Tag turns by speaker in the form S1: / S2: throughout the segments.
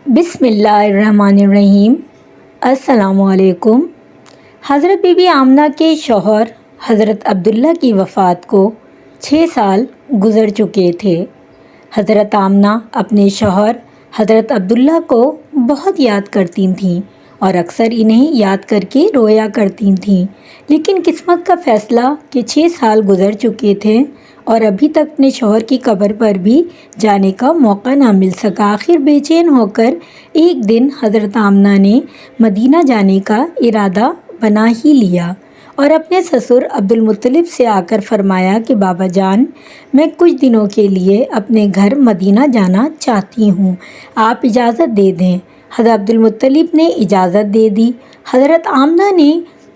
S1: بسم اللہ الرحمن الرحیم۔ السلام علیکم۔ حضرت بی بی آمنہ کے شوہر حضرت عبداللہ کی وفات کو 6 سال گزر چکے تھے۔ حضرت آمنہ اپنے شوہر حضرت عبداللہ کو بہت یاد کرتی تھیں اور اکثر انہیں یاد کر کے رویا کرتی تھیں، لیکن قسمت کا فیصلہ کہ 6 سال گزر چکے تھے اور ابھی تک اپنے شوہر کی قبر پر بھی جانے کا موقع نہ مل سکا۔ آخر بے چین ہو کر ایک دن حضرت آمنہ نے مدینہ جانے کا ارادہ بنا ہی لیا اور اپنے سسر عبدالمطلب سے آ کر فرمایا کہ بابا جان، میں کچھ دنوں کے لیے اپنے گھر مدینہ جانا چاہتی ہوں، آپ اجازت دے دیں۔ حضرت عبدالمطلب نے اجازت دے دی۔ حضرت آمنہ نے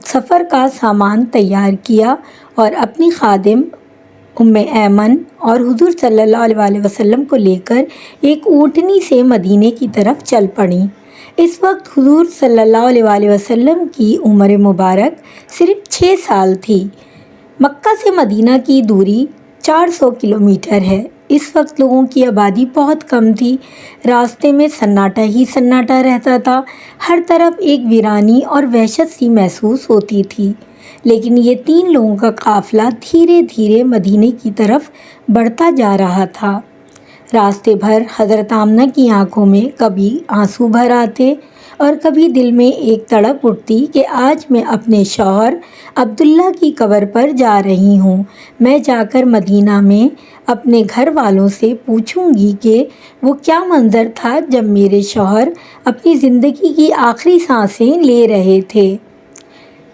S1: سفر کا سامان تیار کیا اور اپنی خادم ام ایمن اور حضور صلی اللہ علیہ وسلم کو لے کر ایک اونٹنی سے مدینے کی طرف چل پڑیں۔ اس وقت حضور صلی اللہ علیہ وسلم کی عمر مبارک صرف 6 سال تھی۔ مکہ سے مدینہ کی دوری 400 کلومیٹر ہے۔ اس وقت لوگوں کی آبادی بہت کم تھی۔ راستے میں سناٹا ہی سناٹا رہتا تھا، ہر طرف ایک ویرانی اور وحشت سی محسوس ہوتی تھی۔ لیکن یہ 3 لوگوں کا قافلہ دھیرے دھیرے مدینے کی طرف بڑھتا جا رہا تھا۔ راستے بھر حضرت آمنہ کی آنکھوں میں کبھی آنسو بھر آتے اور کبھی دل میں ایک تڑپ اٹھتی کہ آج میں اپنے شوہر عبداللہ کی قبر پر جا رہی ہوں۔ میں جا کر مدینہ میں اپنے گھر والوں سے پوچھوں گی کہ وہ کیا منظر تھا جب میرے شوہر اپنی زندگی کی آخری سانسیں لے رہے تھے۔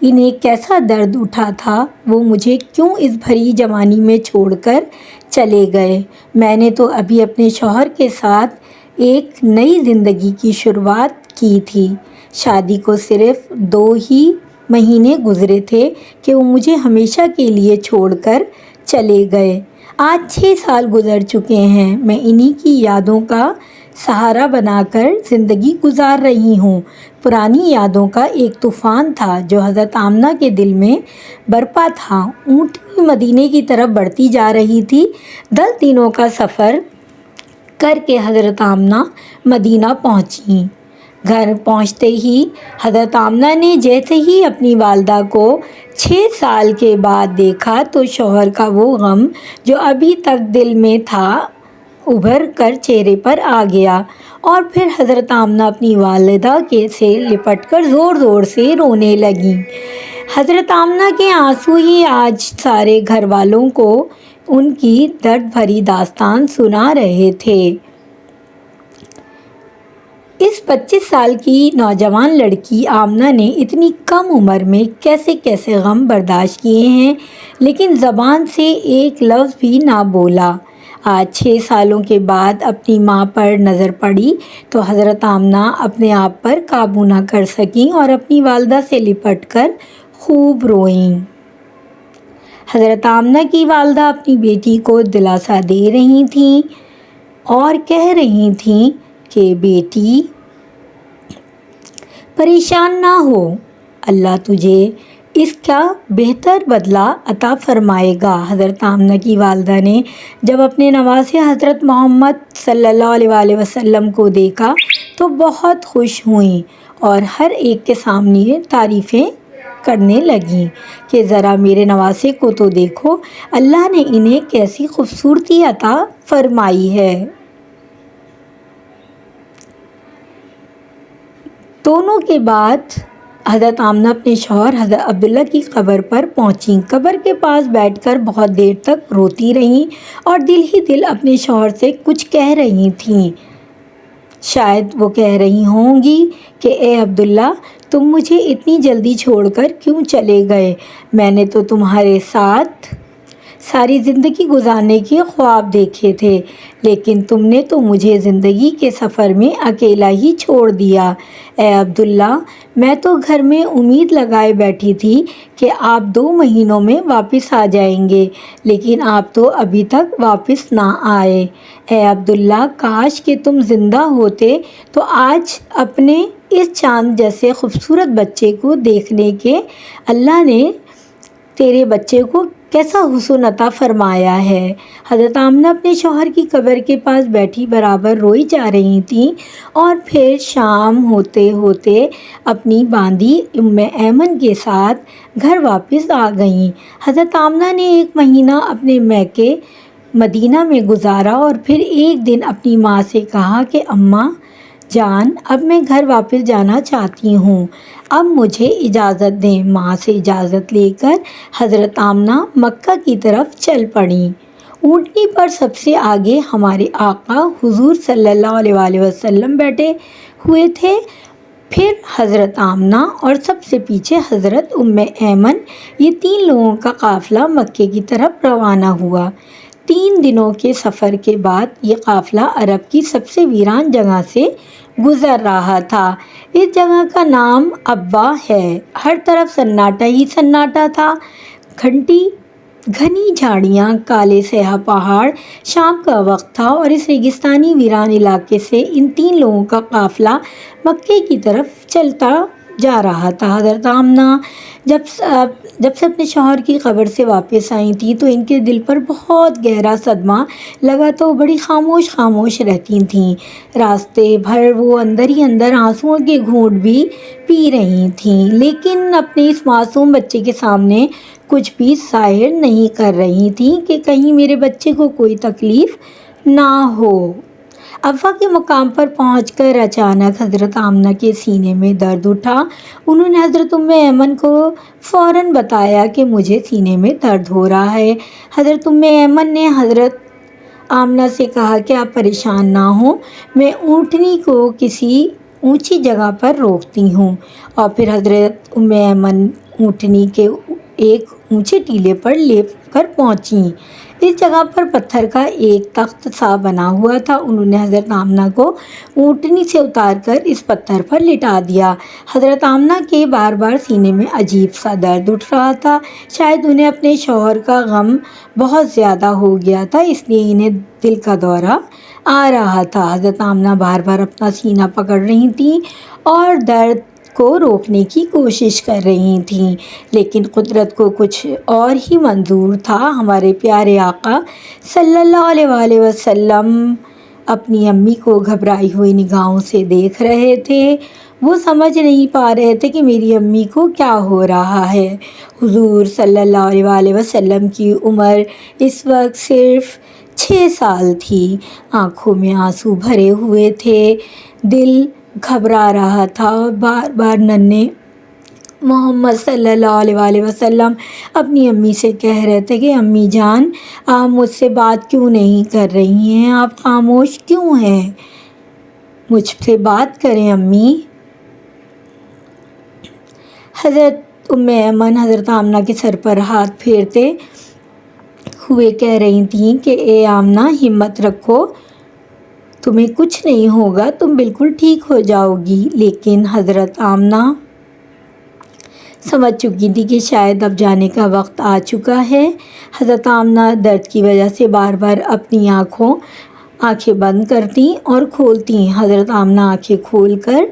S1: انہیں کیسا درد اٹھا تھا، وہ مجھے کیوں اس بھری جوانی میں چھوڑ کر چلے گئے۔ میں نے تو ابھی اپنے شوہر کے ساتھ ایک نئی زندگی کی شروعات کی تھی۔ شادی کو صرف 2 ہی مہینے گزرے تھے کہ وہ مجھے ہمیشہ کے لیے چھوڑ کر چلے گئے۔ آج 6 سال گزر چکے ہیں، میں انہی کی یادوں کا سہارا بنا کر زندگی گزار رہی ہوں۔ پرانی یادوں کا ایک طوفان تھا جو حضرت آمنہ کے دل میں برپا تھا۔ اونٹنی مدینے کی طرف بڑھتی جا رہی تھی۔ 10 دنوں کا سفر کر کے حضرت آمنہ مدینہ پہنچیں۔ گھر پہنچتے ہی حضرت آمنہ نے جیسے ہی اپنی والدہ کو 6 سال کے بعد دیکھا تو شوہر کا وہ غم جو ابھی تک دل میں تھا ابھر کر چہرے پر آ گیا، اور پھر حضرت آمنہ اپنی والدہ سے لپٹ کر زور زور سے رونے لگیں۔ حضرت آمنہ کے آنسو ہی آج سارے گھر والوں کو ان کی درد بھری داستان سنا رہے تھے۔ اس 25 سال کی نوجوان لڑکی آمنہ نے اتنی کم عمر میں کیسے کیسے غم برداشت کیے ہیں، لیکن زبان سے ایک لفظ بھی نہ بولا۔ آج 6 سالوں کے بعد اپنی ماں پر نظر پڑی تو حضرت آمنہ اپنے آپ پر قابو نہ کر سکیں اور اپنی والدہ سے لپٹ کر خوب روئیں۔ حضرت آمنہ کی والدہ اپنی بیٹی کو دلاسا دے رہی تھیں اور کہہ رہی تھیں کہ بیٹی پریشان نہ ہو، اللہ تجھے اس کا بہتر بدلہ عطا فرمائے گا۔ حضرت آمنہ کی والدہ نے جب اپنے نواسے حضرت محمد صلی اللہ علیہ وسلم کو دیکھا تو بہت خوش ہوئیں اور ہر ایک کے سامنے تعریفیں کرنے لگیں کہ ذرا میرے نواسے کو تو دیکھو، اللہ نے انہیں کیسی خوبصورتی عطا فرمائی ہے۔ دونوں کے بعد حضرت آمنہ اپنے شوہر حضرت عبداللہ کی قبر پر پہنچیں۔ قبر کے پاس بیٹھ کر بہت دیر تک روتی رہیں اور دل ہی دل اپنے شوہر سے کچھ کہہ رہی تھیں۔ شاید وہ کہہ رہی ہوں گی کہ اے عبداللہ، تم مجھے اتنی جلدی چھوڑ کر کیوں چلے گئے؟ میں نے تو تمہارے ساتھ ساری زندگی گزارنے کے خواب دیکھے تھے، لیکن تم نے تو مجھے زندگی کے سفر میں اکیلا ہی چھوڑ دیا۔ اے عبداللہ، میں تو گھر میں امید لگائے بیٹھی تھی کہ آپ 2 مہینوں میں واپس آ جائیں گے، لیکن آپ تو ابھی تک واپس نہ آئے۔ اے عبداللہ، کاش کہ تم زندہ ہوتے تو آج اپنے اس چاند جیسے خوبصورت بچے کو دیکھنے کے اللہ نے تیرے بچے کو کیسا حسن عطا فرمایا ہے۔ حضرت آمنہ اپنے شوہر کی قبر کے پاس بیٹھی برابر روئی جا رہی تھیں اور پھر شام ہوتے ہوتے اپنی باندی ام ایمن کے ساتھ گھر واپس آ گئیں۔ حضرت آمنہ نے 1 مہینہ اپنے میکے مدینہ میں گزارا اور پھر ایک دن اپنی ماں سے کہا کہ اماں جان، اب میں گھر واپس جانا چاہتی ہوں، اب مجھے اجازت دیں۔ ماں سے اجازت لے کر حضرت آمنہ مکہ کی طرف چل پڑیں۔ اونٹنی پر سب سے آگے ہمارے آقا حضور صلی اللہ علیہ وآلہ وسلم بیٹھے ہوئے تھے، پھر حضرت آمنہ اور سب سے پیچھے حضرت ام ایمن، یہ 3 لوگوں کا قافلہ مکے کی طرف روانہ ہوا۔ 3 دنوں کے سفر کے بعد یہ قافلہ عرب کی سب سے ویران جگہ سے گزر رہا تھا۔ اس جگہ کا نام ابواء ہے۔ ہر طرف سناٹا ہی سناٹا تھا، گھنی جھاڑیاں، کالے سیاہ پہاڑ۔ شام کا وقت تھا اور اس ریگستانی ویران علاقے سے ان 3 لوگوں کا قافلہ مکے کی طرف چلتا جا رہا تھا۔ حضرت آمنہ جب سے اپنے شوہر کی قبر سے واپس آئی تھیں تو ان کے دل پر بہت گہرا صدمہ لگا، تو بڑی خاموش رہتی تھیں۔ راستے بھر وہ اندر ہی اندر آنسوؤں کے گھونٹ بھی پی رہی تھیں، لیکن اپنے اس معصوم بچے کے سامنے کچھ بھی ظاہر نہیں کر رہی تھیں کہ کہیں میرے بچے کو کوئی تکلیف نہ ہو۔ ابواء کے مقام پر پہنچ کر اچانک حضرت آمنہ کے سینے میں درد اٹھا۔ انہوں نے حضرت ام ایمن کو فوراً بتایا کہ مجھے سینے میں درد ہو رہا ہے۔ حضرت ام ایمن نے حضرت آمنہ سے کہا کہ آپ پریشان نہ ہوں، میں اونٹنی کو کسی اونچی جگہ پر روکتی ہوں۔ اور پھر حضرت ام ایمن اونٹنی کے ایک اونچے ٹیلے پر لے کر پہنچیں۔ اس جگہ پر پتھر کا ایک تخت سا بنا ہوا تھا۔ انہوں نے حضرت آمنہ کو اونٹنی سے اتار کر اس پتھر پر لٹا دیا۔ حضرت آمنہ کے بار بار سینے میں عجیب سا درد اٹھ رہا تھا۔ شاید انہیں اپنے شوہر کا غم بہت زیادہ ہو گیا تھا، اس لیے انہیں دل کا دورہ آ رہا تھا۔ حضرت آمنہ بار بار اپنا سینہ پکڑ رہی تھیں اور درد کو روکنے کی کوشش کر رہی تھیں، لیکن قدرت کو کچھ اور ہی منظور تھا۔ ہمارے پیارے آقا صلی اللہ علیہ وآلہ وسلم اپنی امی کو گھبرائی ہوئی نگاہوں سے دیکھ رہے تھے۔ وہ سمجھ نہیں پا رہے تھے کہ میری امی کو کیا ہو رہا ہے۔ حضور صلی اللہ علیہ وآلہ وسلم کی عمر اس وقت صرف 6 سال تھی۔ آنکھوں میں آنسو بھرے ہوئے تھے، دل گھبرا رہا تھا اور بار بار ننھے محمد صلی اللہ علیہ وآلہ وسلم اپنی امی سے کہہ رہے تھے کہ امی جان، آپ مجھ سے بات کیوں نہیں کر رہی ہیں؟ آپ خاموش کیوں ہیں؟ مجھ سے بات کریں امی۔ حضرت ام ایمن حضرت آمنہ کے سر پر ہاتھ پھیرتے ہوئے کہہ رہی تھیں کہ اے آمنہ، ہمت رکھو، تمہیں کچھ نہیں ہوگا، تم بالکل ٹھیک ہو جاؤ گی۔ لیکن حضرت آمنہ سمجھ چکی تھی کہ شاید اب جانے کا وقت آ چکا ہے۔ حضرت آمنہ درد کی وجہ سے بار بار اپنی آنکھیں بند کرتی اور کھولتی۔ حضرت آمنہ آنکھیں کھول کر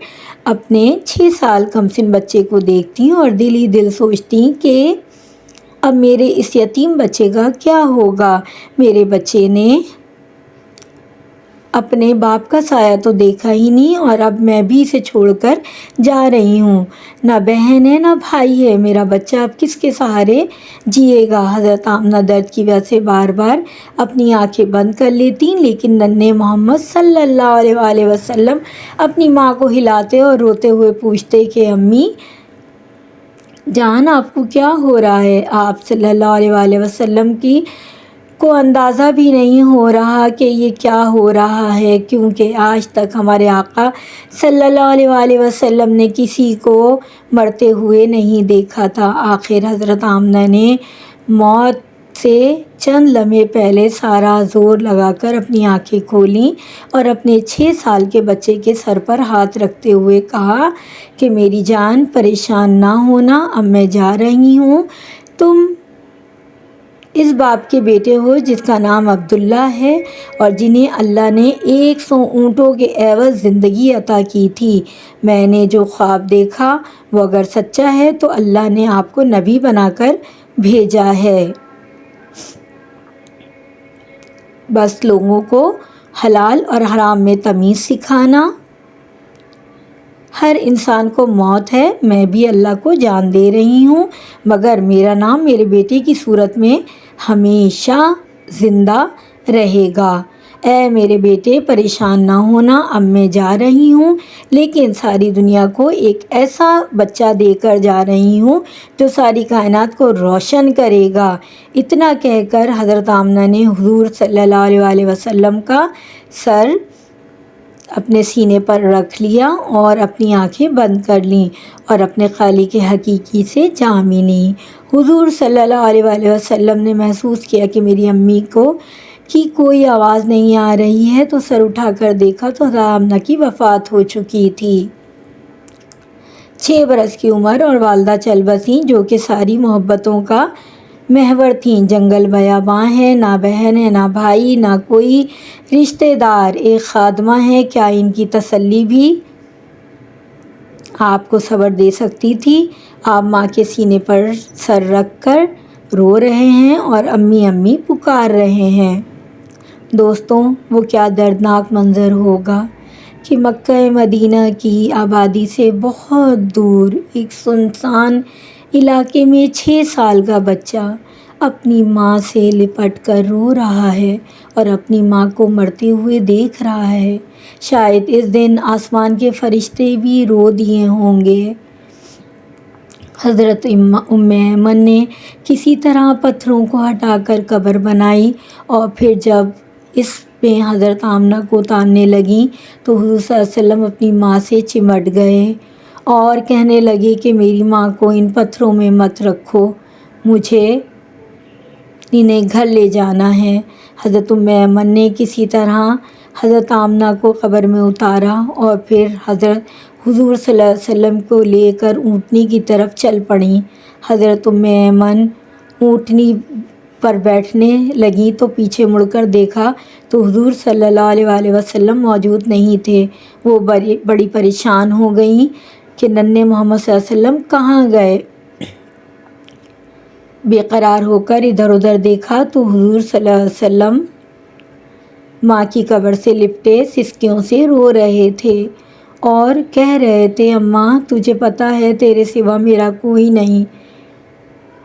S1: اپنے 6 سال کم سن بچے کو دیکھتی اور دل ہی دل سوچتی کہ اب میرے اس یتیم بچے کا کیا ہوگا؟ میرے بچے نے اپنے باپ کا سایہ تو دیکھا ہی نہیں، اور اب میں بھی اسے چھوڑ کر جا رہی ہوں۔ نہ بہن ہے نہ بھائی ہے، میرا بچہ اب کس کے سہارے جیے گا؟ حضرت آمنہ درد کی وجہ سے بار بار اپنی آنکھیں بند کر لیتی، لیکن ننھے محمد صلی اللہ علیہ وآلہ وسلم اپنی ماں کو ہلاتے اور روتے ہوئے پوچھتے کہ امی جان، آپ کو کیا ہو رہا ہے؟ آپ صلی اللہ علیہ وآلہ وسلم کو اندازہ بھی نہیں ہو رہا کہ یہ کیا ہو رہا ہے، کیونکہ آج تک ہمارے آقا صلی اللہ علیہ وآلہ وسلم نے کسی کو مرتے ہوئے نہیں دیکھا تھا۔ آخر حضرت آمنہ نے موت سے چند لمحے پہلے سارا زور لگا کر اپنی آنکھیں کھولیں اور اپنے 6 سال کے بچے کے سر پر ہاتھ رکھتے ہوئے کہا کہ میری جان، پریشان نہ ہونا، اب میں جا رہی ہوں۔ تم اس باپ کے بیٹے ہو جس کا نام عبداللہ ہے اور جنہیں اللہ نے 100 اونٹوں کے عوض زندگی عطا کی تھی۔ میں نے جو خواب دیکھا وہ اگر سچا ہے تو اللہ نے آپ کو نبی بنا کر بھیجا ہے۔ بس لوگوں کو حلال اور حرام میں تمیز سکھانا۔ ہر انسان کو موت ہے، میں بھی اللہ کو جان دے رہی ہوں، مگر میرا نام میرے بیٹے کی صورت میں ہمیشہ زندہ رہے گا۔ اے میرے بیٹے پریشان نہ ہونا، اب میں جا رہی ہوں، لیکن ساری دنیا کو ایک ایسا بچہ دے کر جا رہی ہوں جو ساری کائنات کو روشن کرے گا۔ اتنا کہہ کر حضرت آمنہ نے حضور صلی اللہ علیہ وسلم کا سر اپنے سینے پر رکھ لیا اور اپنی آنکھیں بند کر لیں اور اپنے خالق حقیقی سے جا ملیں۔ حضور صلی اللہ علیہ وسلم نے محسوس کیا کہ میری امی کی کوئی آواز نہیں آ رہی ہے، تو سر اٹھا کر دیکھا تو حضرت آمنہ کی وفات ہو چکی تھی۔ 6 برس کی عمر اور والدہ چل بسیں، جو کہ ساری محبتوں کا محور تھیں۔ جنگل بیاباں ہے، نہ بہن ہے نہ بھائی، نہ کوئی رشتہ دار، ایک خادمہ ہے، کیا ان کی تسلی بھی آپ کو صبر دے سکتی تھی؟ آپ ماں کے سینے پر سر رکھ کر رو رہے ہیں اور امی امی پکار رہے ہیں۔ دوستوں، وہ کیا دردناک منظر ہوگا کہ مکہ مدینہ کی آبادی سے بہت دور ایک سنسان علاقے میں 6 سال کا بچہ اپنی ماں سے لپٹ کر رو رہا ہے اور اپنی ماں کو مرتے ہوئے دیکھ رہا ہے۔ شاید اس دن آسمان کے فرشتے بھی رو دیے ہوں گے۔ حضرت ام ایمن نے کسی طرح پتھروں کو ہٹا کر قبر بنائی اور پھر جب اس میں حضرت آمنہ کو اتارنے لگیں تو حضور صلی اللہ علیہ وسلم اپنی ماں سے چمٹ گئے اور کہنے لگے کہ میری ماں کو ان پتھروں میں مت رکھو، مجھے انہیں گھر لے جانا ہے۔ حضرت ام ایمن نے کسی طرح حضرت آمنہ کو قبر میں اتارا اور پھر حضور صلی اللہ علیہ وسلم کو لے کر اونٹنی کی طرف چل پڑیں۔ حضرت ام ایمن اونٹنی پر بیٹھنے لگیں تو پیچھے مڑ کر دیکھا تو حضور صلی اللہ علیہ وسلم موجود نہیں تھے۔ وہ بڑی پریشان ہو گئیں کہ ننھے محمد صلی اللہ علیہ وسلم کہاں گئے۔ بے قرار ہو کر ادھر ادھر دیکھا تو حضور صلی اللہ علیہ وسلم ماں کی قبر سے لپٹے سسکیوں سے رو رہے تھے اور کہہ رہے تھے، اماں تجھے پتہ ہے تیرے سوا میرا کوئی نہیں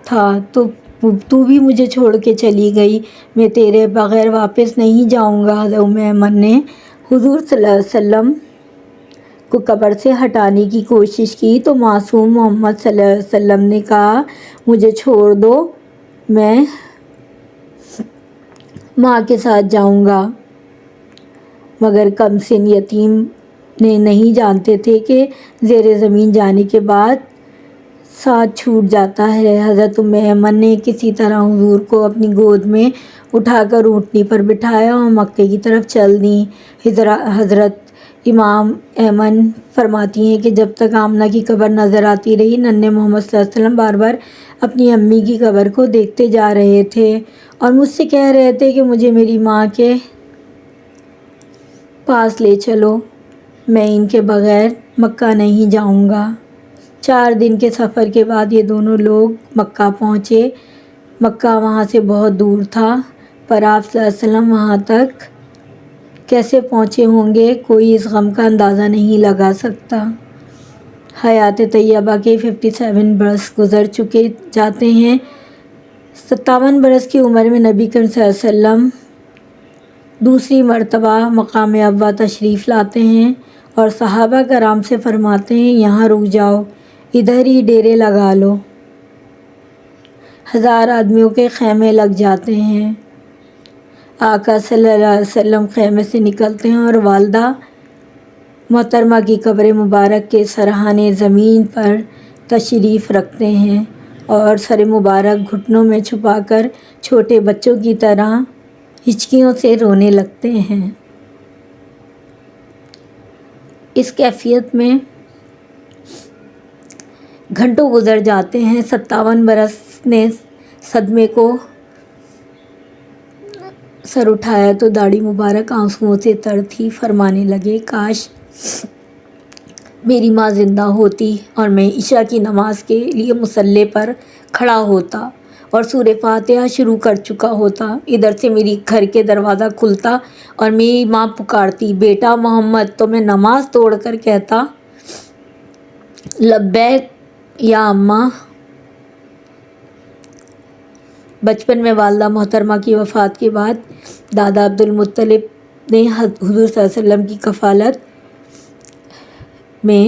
S1: تھا، تو بھی مجھے چھوڑ کے چلی گئی، میں تیرے بغیر واپس نہیں جاؤں گا۔ حضرت ام ایمن نے حضور صلی اللہ علیہ وسلم کو قبر سے ہٹانے کی کوشش کی تو معصوم محمد صلی اللہ علیہ وسلم نے کہا، مجھے چھوڑ دو، میں ماں کے ساتھ جاؤں گا۔ مگر کم سن یتیم نے نہیں جانتے تھے کہ زیر زمین جانے کے بعد ساتھ چھوٹ جاتا ہے۔ حضرت ام ایمن نے کسی طرح حضور کو اپنی گود میں اٹھا کر اونٹنی پر بٹھایا اور مکے کی طرف چل دیں۔ حضرت امام ایمن فرماتی ہیں کہ جب تک آمنہ کی قبر نظر آتی رہی، ننھے محمد صلی اللہ علیہ وسلم بار بار اپنی امی کی قبر کو دیکھتے جا رہے تھے اور مجھ سے کہہ رہے تھے کہ مجھے میری ماں کے پاس لے چلو، میں ان کے بغیر مکہ نہیں جاؤں گا۔ 4 دن کے سفر کے بعد یہ دونوں لوگ مکہ پہنچے۔ مکہ وہاں سے بہت دور تھا، پر آپ صلی اللہ علیہ وسلم وہاں تک کیسے پہنچے ہوں گے، کوئی اس غم کا اندازہ نہیں لگا سکتا۔ حیات طیبہ کے 57 برس گزر چکے جاتے ہیں۔ 57 برس کی عمر میں نبی کریم صلی اللہ علیہ وسلم دوسری مرتبہ مقام ابوا تشریف لاتے ہیں اور صحابہ کرام سے فرماتے ہیں، یہاں رک جاؤ، ادھر ہی ڈیرے لگا لو۔ 1000 آدمیوں کے خیمے لگ جاتے ہیں۔ آقا صلی اللہ علیہ وسلم خیمے سے نکلتے ہیں اور والدہ محترمہ کی قبر مبارک کے سرحانے زمین پر تشریف رکھتے ہیں اور سر مبارک گھٹنوں میں چھپا کر چھوٹے بچوں کی طرح ہچکیوں سے رونے لگتے ہیں۔ اس کیفیت میں گھنٹوں گزر جاتے ہیں۔ 57 برس نے صدمے کو سر اٹھایا تو داڑھی مبارک آنسوؤں سے تر تھی۔ فرمانے لگے، کاش میری ماں زندہ ہوتی اور میں عشاء کی نماز کے لیے مصلی پر کھڑا ہوتا اور سورہ فاتحہ شروع کر چکا ہوتا، ادھر سے میری گھر کے دروازہ کھلتا اور میری ماں پکارتی بیٹا محمد، تو میں نماز توڑ کر کہتا لبیک یا اماں۔ بچپن میں والدہ محترمہ کی وفات کے بعد دادا عبدالمطلب نے حضور صلی اللہ علیہ وسلم کی کفالت میں